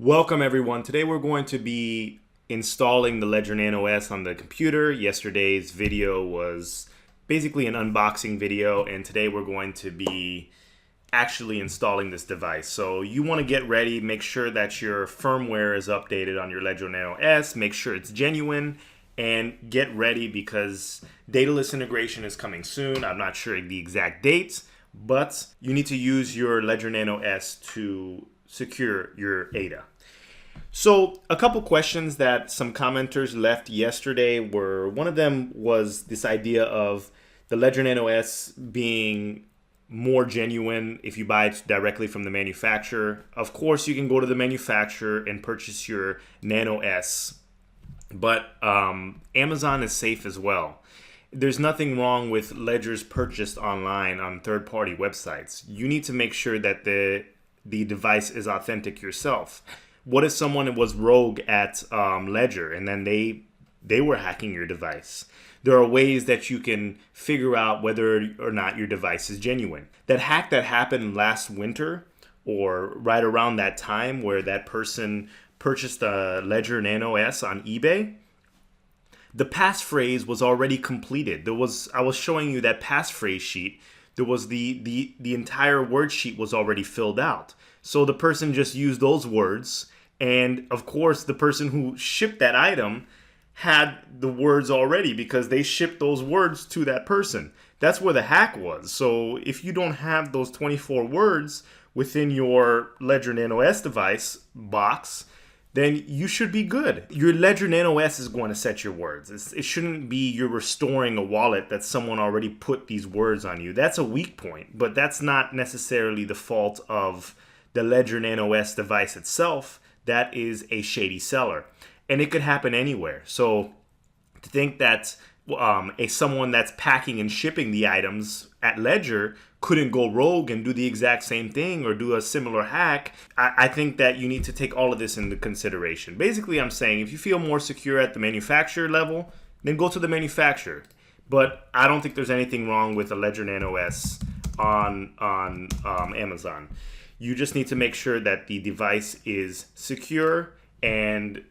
Welcome everyone. Today we're going to be installing the Ledger Nano S on the computer. Yesterday's video was basically an unboxing video, and today we're going to be actually installing this device. So you want to get ready, make sure that your firmware is updated on your Ledger Nano S, make sure it's genuine, and get ready because dataless integration is coming soon. I'm not sure the exact dates, but you need to use your Ledger Nano S to secure your ADA. So a couple questions that some commenters left yesterday were, one of them was this idea of the Ledger Nano S being more genuine if you buy it directly from the manufacturer. Of course, you can go to the manufacturer and purchase your Nano S, but Amazon is safe as well. There's nothing wrong with ledgers purchased online on third-party websites. You need to make sure that the device is authentic yourself. What if someone was rogue at Ledger and then they were hacking your device? There are ways that you can figure out whether or not your device is genuine. That hack that happened last winter, or right around that time where that person purchased a Ledger Nano S on eBay, the passphrase was already completed. I was showing you that passphrase sheet. There was the entire word sheet was already filled out. So the person just used those words, and of course the person who shipped that item had the words already because they shipped those words to that person. That's where the hack was. So if you don't have those 24 words within your Ledger Nano S device box, then you should be good. Your Ledger Nano S is going to set your words. It shouldn't be you're restoring a wallet that someone already put these words on you. That's a weak point, but that's not necessarily the fault of the Ledger Nano S device itself. That is a shady seller, and it could happen anywhere. So to think that someone that's packing and shipping the items at Ledger couldn't go rogue and do the exact same thing or do a similar hack, I think that you need to take all of this into consideration. Basically, I'm saying if you feel more secure at the manufacturer level, then go to the manufacturer. But I don't think there's anything wrong with a Ledger Nano S on Amazon. You just need to make sure that the device is secure and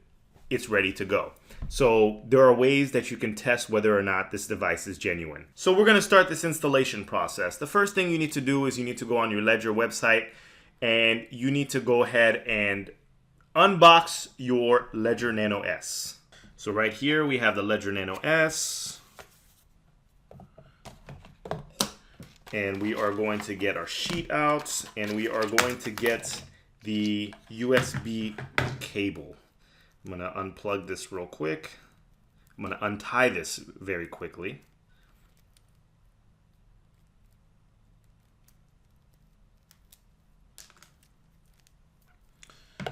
it's ready to go. So there are ways that you can test whether or not this device is genuine. So we're going to start this installation process. The first thing you need to do is you need to go on your Ledger website and you need to go ahead and unbox your Ledger Nano S. So right here we have the Ledger Nano S. And we are going to get our sheet out, and we are going to get the USB cable. I'm going to unplug this real quick. I'm going to untie this very quickly.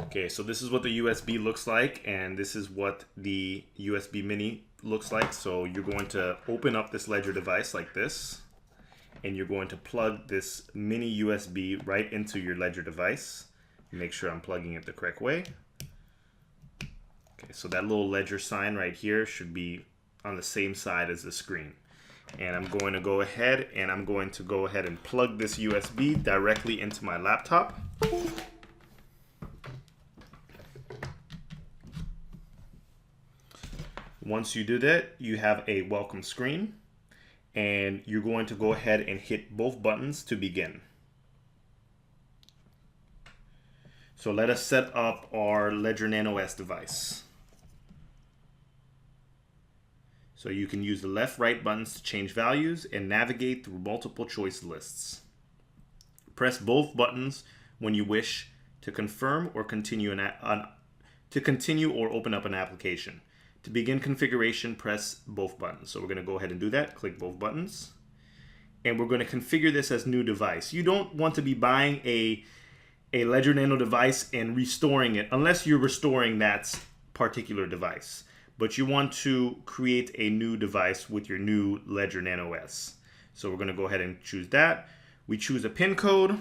Okay, so this is what the USB looks like, and this is what the USB mini looks like. So you're going to open up this Ledger device like this, and you're going to plug this mini USB right into your Ledger device. Make sure I'm plugging it the correct way. Okay, so that little Ledger sign right here should be on the same side as the screen. And I'm going to go ahead and plug this USB directly into my laptop. Once you do that, you have a welcome screen, and you're going to go ahead and hit both buttons to begin. So let us set up our Ledger Nano S device. So you can use the left-right buttons to change values and navigate through multiple choice lists. Press both buttons when you wish to confirm or continue or open up an application. To begin configuration, press both buttons. So we're going to go ahead and do that. Click both buttons. And we're going to configure this as new device. You don't want to be buying a Ledger Nano device and restoring it unless you're restoring that particular device. But you want to create a new device with your new Ledger Nano S. So we're going to go ahead and choose that. We choose a PIN code.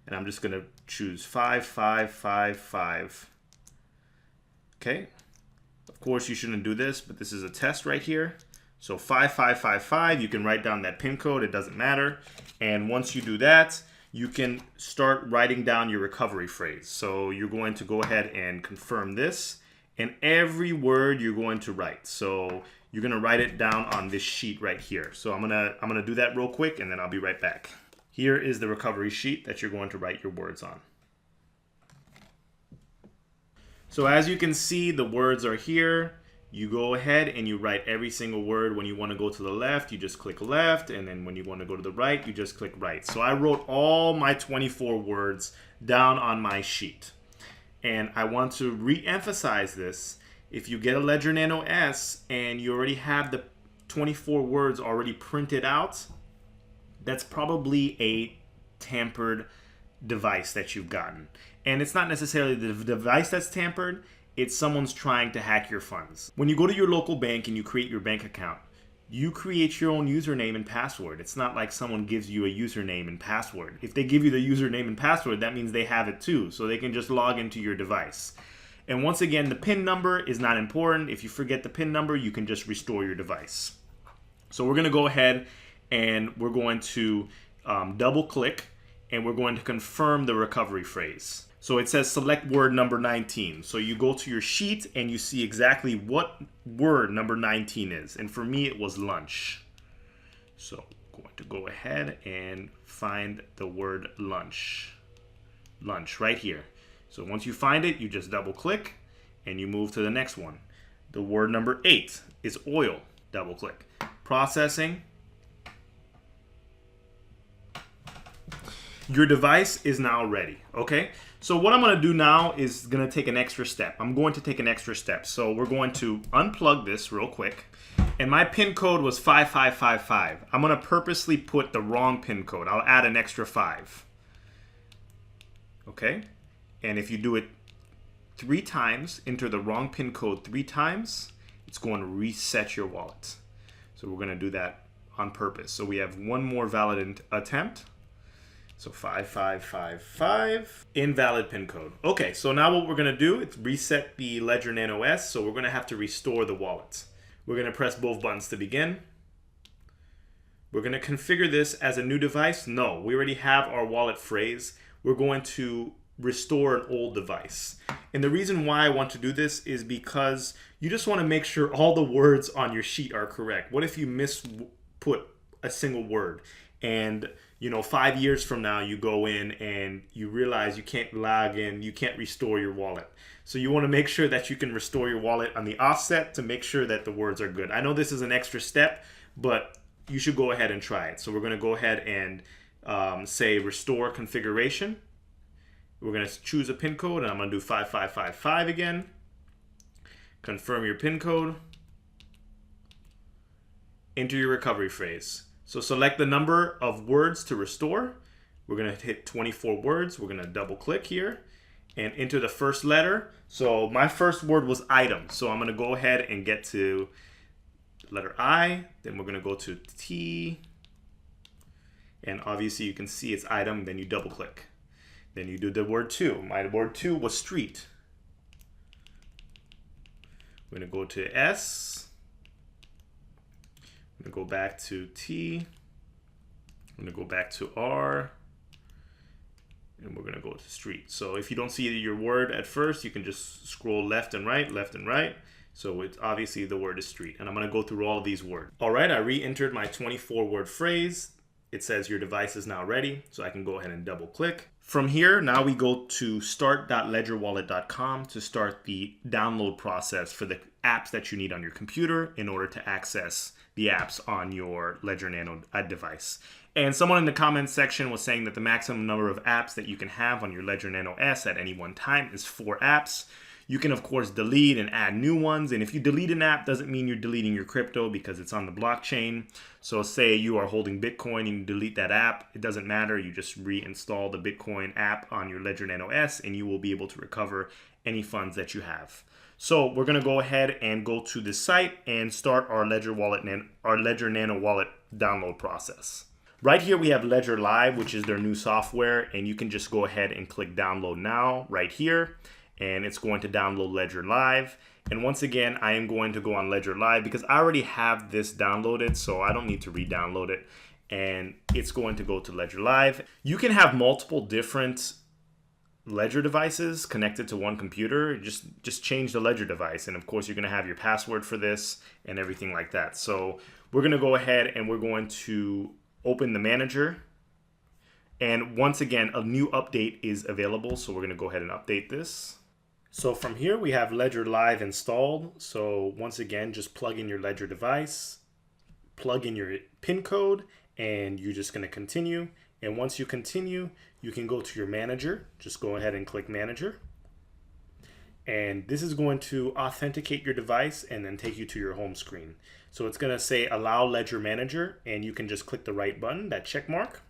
And I'm just going to choose 5555. Okay, of course you shouldn't do this, but this is a test right here. So 5555, you can write down that PIN code, it doesn't matter. And once you do that, you can start writing down your recovery phrase. So you're going to go ahead and confirm this, and every word you're going to write. So you're gonna write it down on this sheet right here. So I'm gonna do that real quick, and then I'll be right back. Here is the recovery sheet that you're going to write your words on. So as you can see, the words are here. You go ahead and you write every single word. When you want to go to the left, you just click left, and then when you want to go to the right, you just click right. So I wrote all my 24 words down on my sheet. And I want to re-emphasize this. If you get a Ledger Nano S and you already have the 24 words already printed out, that's probably a tampered device that you've gotten. And it's not necessarily the device that's tampered, it's someone's trying to hack your funds. When you go to your local bank and you create your bank account, you create your own username and password. It's not like someone gives you a username and password. If they give you the username and password, that means they have it too, so they can just log into your device. And once again, the PIN number is not important. If you forget the PIN number, you can just restore your device. So we're gonna go ahead and we're going to double click, and we're going to confirm the recovery phrase. So it says select word number 19. So you go to your sheet and you see exactly what word number 19 is. And for me, it was lunch. So I'm going to go ahead and find the word lunch. Lunch right here. So once you find it, you just double click and you move to the next one. The word number 8 is oil. Double click. Processing. Your device is now ready, okay? So what I'm gonna do now is gonna take an extra step. I'm going to take an extra step. So we're going to unplug this real quick. And my PIN code was 5555. I'm gonna purposely put the wrong PIN code. I'll add an extra 5. Okay? And if you do it 3 times, enter the wrong PIN code 3 times, it's going to reset your wallet. So we're gonna do that on purpose. So we have one more valid attempt. So 5555, invalid PIN code. Okay, so now what we're gonna do is reset the Ledger Nano S, so we're gonna have to restore the wallet. We're gonna press both buttons to begin. We're gonna configure this as a new device. No, we already have our wallet phrase. We're going to restore an old device. And the reason why I want to do this is because you just wanna make sure all the words on your sheet are correct. What if you misput a single word? And 5 years from now, you go in and you realize you can't log in, you can't restore your wallet. So you want to make sure that you can restore your wallet on the offset to make sure that the words are good. I know this is an extra step, but you should go ahead and try it. So we're going to go ahead and say restore configuration. We're going to choose a PIN code, and I'm going to do 5555 again. Confirm your PIN code. Enter your recovery phrase. So select the number of words to restore. We're gonna hit 24 words. We're gonna double click here and enter the first letter. So my first word was item. So I'm gonna go ahead and get to letter I, then we're gonna go to T, and obviously you can see it's item, then you double click. Then you do the word 2. My word 2 was street. We're gonna go to S. I'm going to go back to T, I'm going to go back to R, and we're going to go to street. So if you don't see your word at first, you can just scroll left and right. So it's obviously the word is street. And I'm going to go through all of these words. All right, I re-entered my 24-word phrase. It says your device is now ready, so I can go ahead and double click. From here, now we go to start.ledgerwallet.com to start the download process for the apps that you need on your computer in order to access the apps on your Ledger Nano device. And someone in the comments section was saying that the maximum number of apps that you can have on your Ledger Nano S at any one time is 4 apps. You can, of course, delete and add new ones. And if you delete an app, doesn't mean you're deleting your crypto because it's on the blockchain. So say you are holding Bitcoin and you delete that app. It doesn't matter. You just reinstall the Bitcoin app on your Ledger Nano S and you will be able to recover any funds that you have. So we're going to go ahead and go to this site and start our Ledger Nano Wallet download process. Right here we have Ledger Live, which is their new software, and you can just go ahead and click download now right here, and it's going to download Ledger Live. And once again, I am going to go on Ledger Live because I already have this downloaded, so I don't need to re-download it. and it's going to go to Ledger Live. You can have multiple different Ledger devices connected to one computer. Just change the Ledger device, and of course you're going to have your password for this and everything like that. So we're going to go ahead and we're going to open the manager, and once again a new update is available, so we're going to go ahead and update this. So from here we have Ledger Live installed. So once again, just plug in your Ledger device, plug in your PIN code, and you're just going to continue. And once you continue, you can go to your manager. Just go ahead and click manager. And this is going to authenticate your device and then take you to your home screen. So it's going to say allow Ledger Manager, and you can just click the right button, that check mark.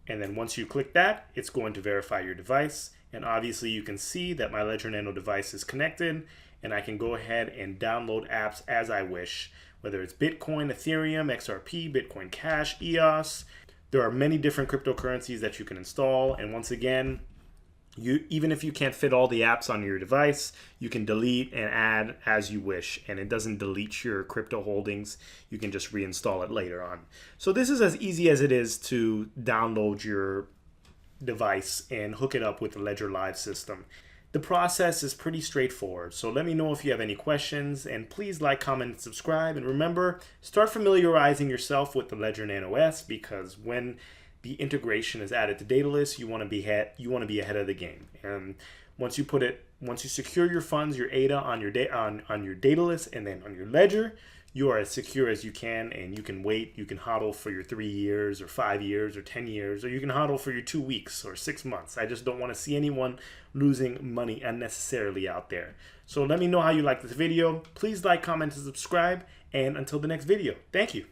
And then once you click that, it's going to verify your device. And obviously you can see that my Ledger Nano device is connected, and I can go ahead and download apps as I wish, whether it's Bitcoin, Ethereum, XRP, Bitcoin Cash, EOS. There are many different cryptocurrencies that you can install. And once again, even if you can't fit all the apps on your device, you can delete and add as you wish, and it doesn't delete your crypto holdings. You can just reinstall it later on. So this is as easy as it is to download your device and hook it up with the Ledger Live system. The process is pretty straightforward. So let me know if you have any questions, and please like, comment, and subscribe. And remember, start familiarizing yourself with the Ledger Nano S, because when the integration is added to Daedalus, you want to be ahead of the game. And once you secure your funds, your ADA on your Daedalus and then on your Ledger, you are as secure as you can, and you can wait. You can hodl for your 3 years or 5 years or 10 years, or you can hodl for your 2 weeks or 6 months. I just don't want to see anyone losing money unnecessarily out there. So let me know how you like this video. Please like, comment, and subscribe. And until the next video, thank you.